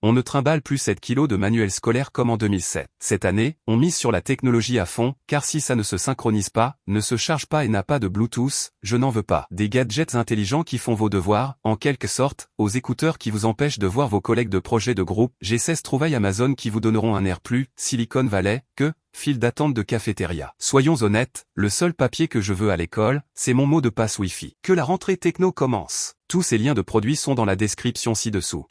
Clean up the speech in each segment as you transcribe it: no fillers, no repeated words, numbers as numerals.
On ne trimballe plus 7 kilos de manuels scolaires comme en 2007. Cette année, on mise sur la technologie à fond, car si ça ne se synchronise pas, ne se charge pas et n'a pas de Bluetooth, je n'en veux pas. Des gadgets intelligents qui font vos devoirs, en quelque sorte, aux écouteurs qui vous empêchent de voir vos collègues de projet de groupe, G16 trouvailles Amazon qui vous donneront un air plus Silicon Valley que file d'attente de cafétéria. Soyons honnêtes, le seul papier que je veux à l'école, c'est mon mot de passe Wi-Fi. Que la rentrée techno commence. Tous ces liens de produits sont dans la description ci-dessous.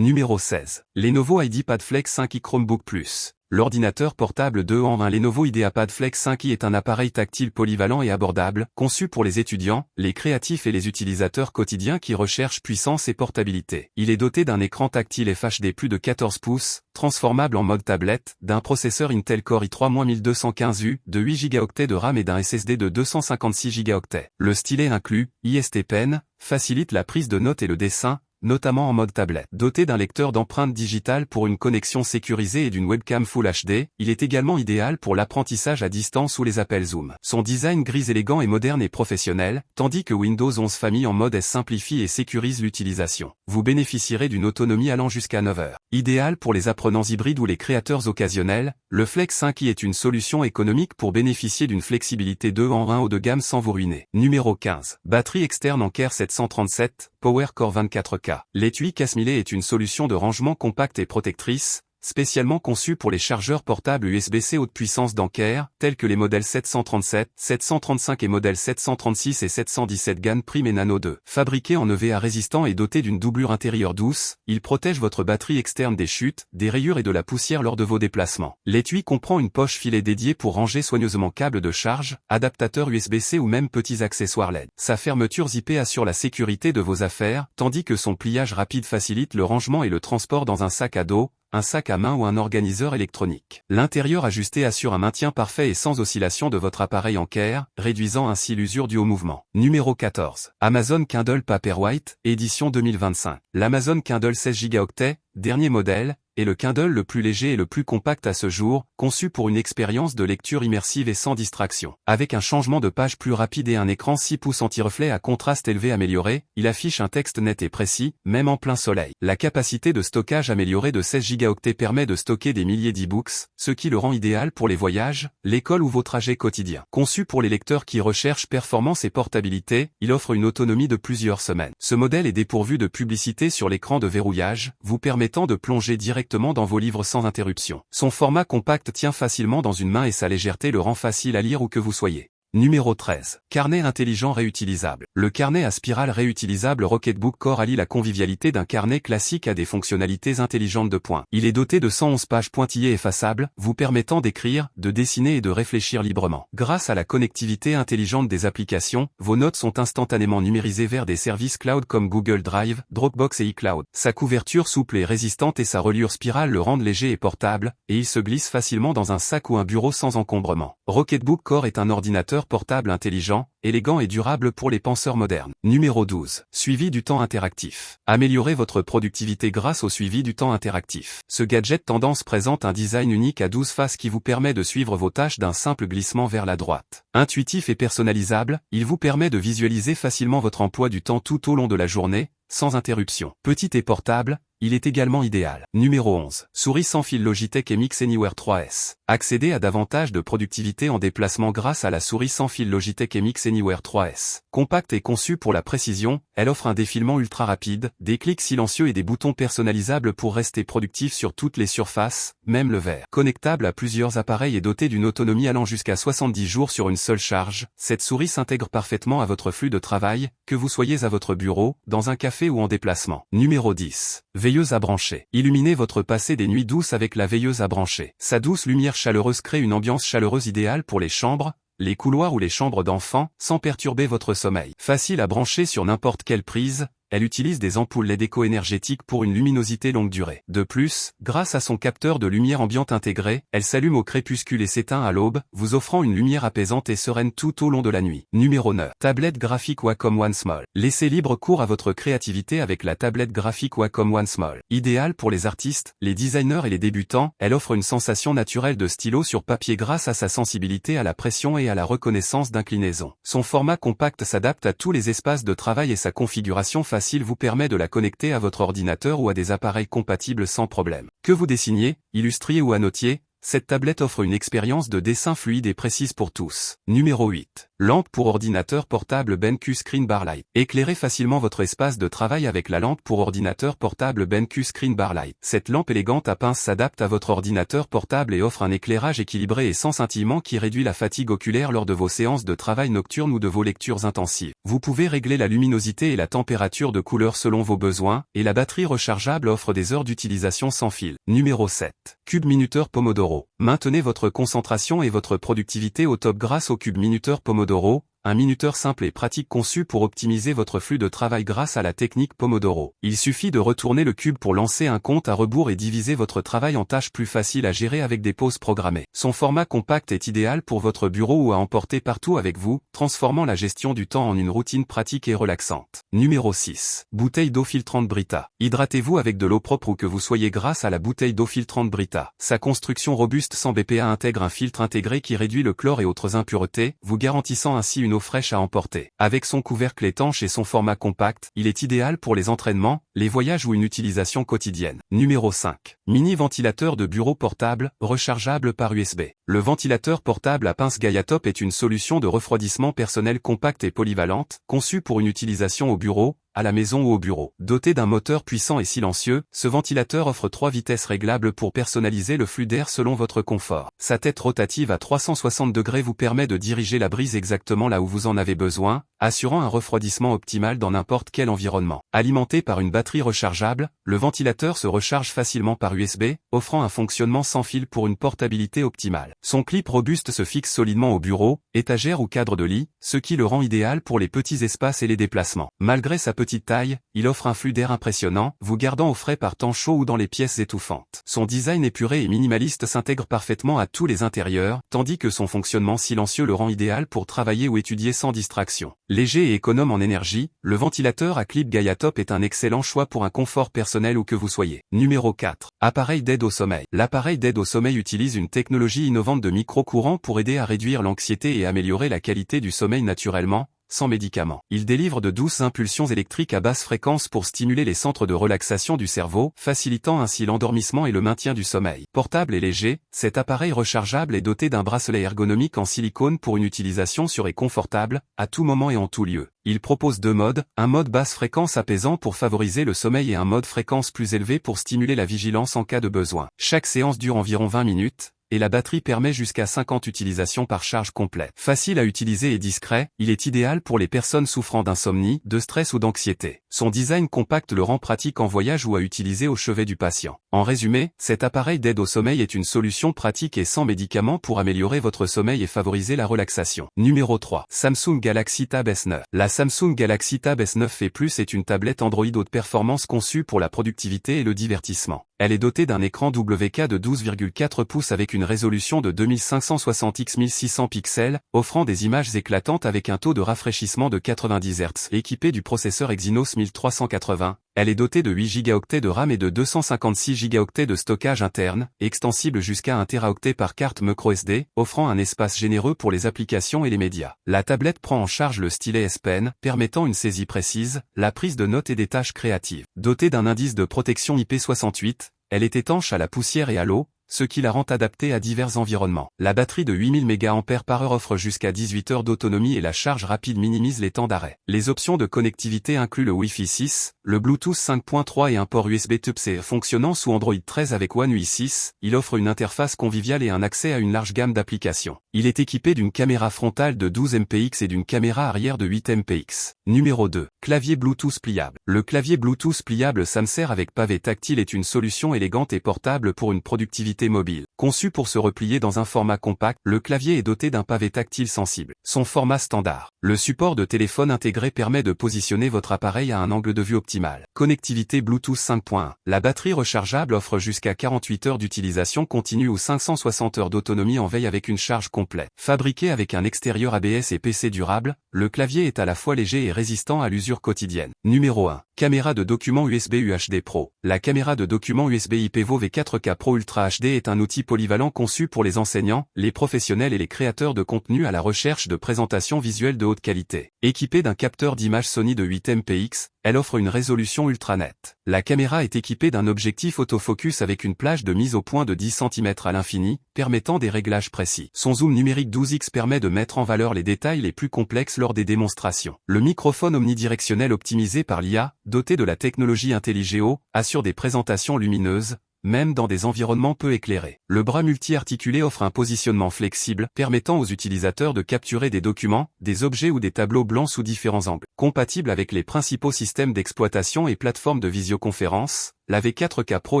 Numéro 16. Lenovo IdeaPad Flex 5i Chromebook Plus. L'ordinateur portable 2 en 1 Lenovo IdeaPad Flex 5i est un appareil tactile polyvalent et abordable, conçu pour les étudiants, les créatifs et les utilisateurs quotidiens qui recherchent puissance et portabilité. Il est doté d'un écran tactile FHD plus de 14 pouces, transformable en mode tablette, d'un processeur Intel Core i3-1215U, de 8 Go de RAM et d'un SSD de 256 Go. Le stylet inclus, IST Pen, facilite la prise de notes et le dessin, notamment en mode tablette. Doté d'un lecteur d'empreintes digitales pour une connexion sécurisée et d'une webcam Full HD, il est également idéal pour l'apprentissage à distance ou les appels Zoom. Son design gris élégant est moderne et professionnel, tandis que Windows 11 Famille en mode S simplifie et sécurise l'utilisation. Vous bénéficierez d'une autonomie allant jusqu'à 9 heures. Idéal pour les apprenants hybrides ou les créateurs occasionnels, le Flex 5i est une solution économique pour bénéficier d'une flexibilité 2 en 1 haut de gamme sans vous ruiner. Numéro 15. Batterie externe Anker 737, Power Core 24K. L'étui casse-millet est une solution de rangement compacte et protectrice, spécialement conçue pour les chargeurs portables USB-C haute puissance d'Anker, tels que les modèles 737, 735 et modèles 736 et 717 GaN Prime et Nano 2. Fabriqué en EVA résistant et doté d'une doublure intérieure douce, il protège votre batterie externe des chutes, des rayures et de la poussière lors de vos déplacements. L'étui comprend une poche filet dédiée pour ranger soigneusement câbles de charge, adaptateurs USB-C ou même petits accessoires LED. Sa fermeture zippée assure la sécurité de vos affaires, tandis que son pliage rapide facilite le rangement et le transport dans un sac à dos, un sac à main ou un organiseur électronique. L'intérieur ajusté assure un maintien parfait et sans oscillation de votre appareil Anker, réduisant ainsi l'usure due au mouvement. Numéro 14. Amazon Kindle Paperwhite, édition 2025. L'Amazon Kindle 16 Go, dernier modèle, est le Kindle le plus léger et le plus compact à ce jour, conçu pour une expérience de lecture immersive et sans distraction. Avec un changement de page plus rapide et un écran 6 pouces anti-reflet à contraste élevé amélioré, il affiche un texte net et précis, même en plein soleil. La capacité de stockage améliorée de 16 Go permet de stocker des milliers d'e-books, ce qui le rend idéal pour les voyages, l'école ou vos trajets quotidiens. Conçu pour les lecteurs qui recherchent performance et portabilité, il offre une autonomie de plusieurs semaines. Ce modèle est dépourvu de publicité sur l'écran de verrouillage, vous permettant de plonger directement dans vos livres sans interruption. Son format compact tient facilement dans une main et sa légèreté le rend facile à lire où que vous soyez. Numéro 13. Carnet intelligent réutilisable. Le carnet à spirale réutilisable Rocketbook Core allie la convivialité d'un carnet classique à des fonctionnalités intelligentes de pointe. Il est doté de 111 pages pointillées effaçables, vous permettant d'écrire, de dessiner et de réfléchir librement. Grâce à la connectivité intelligente des applications, vos notes sont instantanément numérisées vers des services cloud comme Google Drive, Dropbox et iCloud. Sa couverture souple et résistante et sa reliure spirale le rendent léger et portable, et il se glisse facilement dans un sac ou un bureau sans encombrement. Rocketbook Core est un ordinateur portable intelligent, élégant et durable pour les penseurs modernes. Numéro 12. Suivi du temps interactif. Améliorez votre productivité grâce au suivi du temps interactif. Ce gadget tendance présente un design unique à 12 faces qui vous permet de suivre vos tâches d'un simple glissement vers la droite. Intuitif et personnalisable, il vous permet de visualiser facilement votre emploi du temps tout au long de la journée, sans interruption. Petit et portable, il est également idéal. Numéro 11. Souris sans fil Logitech MX Anywhere 3S. Accédez à davantage de productivité en déplacement grâce à la souris sans fil Logitech MX Anywhere 3S. Compacte et conçue pour la précision, elle offre un défilement ultra rapide, des clics silencieux et des boutons personnalisables pour rester productif sur toutes les surfaces, même le verre. Connectable à plusieurs appareils et dotée d'une autonomie allant jusqu'à 70 jours sur une seule charge, cette souris s'intègre parfaitement à votre flux de travail, que vous soyez à votre bureau, dans un café ou en déplacement. Numéro 10. Veilleuse à brancher. Illuminez votre passé des nuits douces avec la veilleuse à brancher. Sa douce lumière chaleureuse crée une ambiance chaleureuse idéale pour les chambres, les couloirs ou les chambres d'enfants, sans perturber votre sommeil. Facile à brancher sur n'importe quelle prise, elle utilise des ampoules LED éco-énergétiques pour une luminosité longue durée. De plus, grâce à son capteur de lumière ambiante intégré, elle s'allume au crépuscule et s'éteint à l'aube, vous offrant une lumière apaisante et sereine tout au long de la nuit. Numéro 9. Tablette graphique Wacom One Small. Laissez libre cours à votre créativité avec la tablette graphique Wacom One Small. Idéale pour les artistes, les designers et les débutants, elle offre une sensation naturelle de stylo sur papier grâce à sa sensibilité à la pression et à la reconnaissance d'inclinaison. Son format compact s'adapte à tous les espaces de travail et sa configuration facile vous permet de la connecter à votre ordinateur ou à des appareils compatibles sans problème. Que vous dessiniez, illustriez ou annotiez, cette tablette offre une expérience de dessin fluide et précise pour tous. Numéro 8. Lampe pour ordinateur portable BenQ Screen Bar Light. Éclairez facilement votre espace de travail avec la lampe pour ordinateur portable BenQ Screen Bar Light. Cette lampe élégante à pince s'adapte à votre ordinateur portable et offre un éclairage équilibré et sans scintillement qui réduit la fatigue oculaire lors de vos séances de travail nocturnes ou de vos lectures intensives. Vous pouvez régler la luminosité et la température de couleur selon vos besoins, et la batterie rechargeable offre des heures d'utilisation sans fil. Numéro 7. Cube minuteur Pomodoro. Maintenez votre concentration et votre productivité au top grâce au cube minuteur Pomodoro, un minuteur simple et pratique conçu pour optimiser votre flux de travail grâce à la technique Pomodoro. Il suffit de retourner le cube pour lancer un compte à rebours et diviser votre travail en tâches plus faciles à gérer avec des pauses programmées. Son format compact est idéal pour votre bureau ou à emporter partout avec vous, transformant la gestion du temps en une routine pratique et relaxante. Numéro 6. Bouteille d'eau filtrante Brita. Hydratez-vous avec de l'eau propre où que vous soyez grâce à la bouteille d'eau filtrante Brita. Sa construction robuste sans BPA intègre un filtre intégré qui réduit le chlore et autres impuretés, vous garantissant ainsi une eau fraîche à emporter. Avec son couvercle étanche et son format compact, il est idéal pour les entraînements, les voyages ou une utilisation quotidienne. Numéro 5. Mini ventilateur de bureau portable, rechargeable par USB. Le ventilateur portable à pince Gaiatop est une solution de refroidissement personnel compacte et polyvalente, conçue pour une utilisation au bureau, à la maison ou au bureau. Doté d'un moteur puissant et silencieux, ce ventilateur offre 3 vitesses réglables pour personnaliser le flux d'air selon votre confort. Sa tête rotative à 360 degrés vous permet de diriger la brise exactement là où vous en avez besoin, assurant un refroidissement optimal dans n'importe quel environnement. Alimenté par une batterie rechargeable, le ventilateur se recharge facilement par USB, offrant un fonctionnement sans fil pour une portabilité optimale. Son clip robuste se fixe solidement au bureau, étagère ou cadre de lit, ce qui le rend idéal pour les petits espaces et les déplacements. Malgré sa petite taille, il offre un flux d'air impressionnant, vous gardant au frais par temps chaud ou dans les pièces étouffantes. Son design épuré et minimaliste s'intègre parfaitement à tous les intérieurs, tandis que son fonctionnement silencieux le rend idéal pour travailler ou étudier sans distraction. Léger et économe en énergie, le ventilateur à clip Gaiatop est un excellent choix pour un confort personnel où que vous soyez. Numéro 4. Appareil d'aide au sommeil. L'appareil d'aide au sommeil utilise une technologie innovante de micro-courant pour aider à réduire l'anxiété et améliorer la qualité du sommeil naturellement, sans médicaments. Il délivre de douces impulsions électriques à basse fréquence pour stimuler les centres de relaxation du cerveau, facilitant ainsi l'endormissement et le maintien du sommeil. Portable et léger, cet appareil rechargeable est doté d'un bracelet ergonomique en silicone pour une utilisation sûre et confortable, à tout moment et en tout lieu. Il propose 2 modes, un mode basse fréquence apaisant pour favoriser le sommeil et un mode fréquence plus élevé pour stimuler la vigilance en cas de besoin. Chaque séance dure environ 20 minutes, et la batterie permet jusqu'à 50 utilisations par charge complète. Facile à utiliser et discret, il est idéal pour les personnes souffrant d'insomnie, de stress ou d'anxiété. Son design compact le rend pratique en voyage ou à utiliser au chevet du patient. En résumé, cet appareil d'aide au sommeil est une solution pratique et sans médicaments pour améliorer votre sommeil et favoriser la relaxation. Numéro 3. Samsung Galaxy Tab S9. La Samsung Galaxy Tab S9 Fait Plus est une tablette Android haute performance conçue pour la productivité et le divertissement. Elle est dotée d'un écran WK de 12,4 pouces avec une résolution de 2560 x 1600 pixels, offrant des images éclatantes avec un taux de rafraîchissement de 90 Hz. Équipée du processeur Exynos 1380, elle est dotée de 8 Go de RAM et de 256 Go de stockage interne, extensible jusqu'à 1 Teraoctet par carte microSD, offrant un espace généreux pour les applications et les médias. La tablette prend en charge le stylet S Pen, permettant une saisie précise, la prise de notes et des tâches créatives. Dotée d'un indice de protection IP68, elle est étanche à la poussière et à l'eau, ce qui la rend adaptée à divers environnements. La batterie de 8000 mAh offre jusqu'à 18 heures d'autonomie et la charge rapide minimise les temps d'arrêt. Les options de connectivité incluent le Wi-Fi 6, le Bluetooth 5.3 et un port USB Type-C. Fonctionnant sous Android 13 avec One UI 6, il offre une interface conviviale et un accès à une large gamme d'applications. Il est équipé d'une caméra frontale de 12 MP/x et d'une caméra arrière de 8 MP/x. Numéro 2. Clavier Bluetooth pliable. Le clavier Bluetooth pliable Samser avec pavé tactile est une solution élégante et portable pour une productivité fonctionnalités mobiles. Conçu pour se replier dans un format compact, le clavier est doté d'un pavé tactile sensible. Son format standard. Le support de téléphone intégré permet de positionner votre appareil à un angle de vue optimal. Connectivité Bluetooth 5.1. La batterie rechargeable offre jusqu'à 48 heures d'utilisation continue ou 560 heures d'autonomie en veille avec une charge complète. Fabriqué avec un extérieur ABS et PC durable, le clavier est à la fois léger et résistant à l'usure quotidienne. Numéro 1. Caméra de document USB UHD Pro. La caméra de document USB IPEVO V4K Pro Ultra HD est un outil polyvalent conçu pour les enseignants, les professionnels et les créateurs de contenu à la recherche de présentations visuelles de haute qualité. Équipée d'un capteur d'image Sony de 8 MPx, elle offre une résolution ultra nette. La caméra est équipée d'un objectif autofocus avec une plage de mise au point de 10 cm à l'infini, permettant des réglages précis. Son zoom numérique 12x permet de mettre en valeur les détails les plus complexes lors des démonstrations. Le microphone omnidirectionnel optimisé par l'IA, doté de la technologie IntelliGeo, assure des présentations lumineuses, même dans des environnements peu éclairés. Le bras multi-articulé offre un positionnement flexible, permettant aux utilisateurs de capturer des documents, des objets ou des tableaux blancs sous différents angles. Compatible avec les principaux systèmes d'exploitation et plateformes de visioconférence, la V4K Pro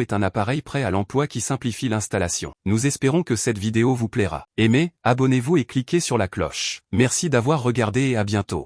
est un appareil prêt à l'emploi qui simplifie l'installation. Nous espérons que cette vidéo vous plaira. Aimez, abonnez-vous et cliquez sur la cloche. Merci d'avoir regardé et à bientôt.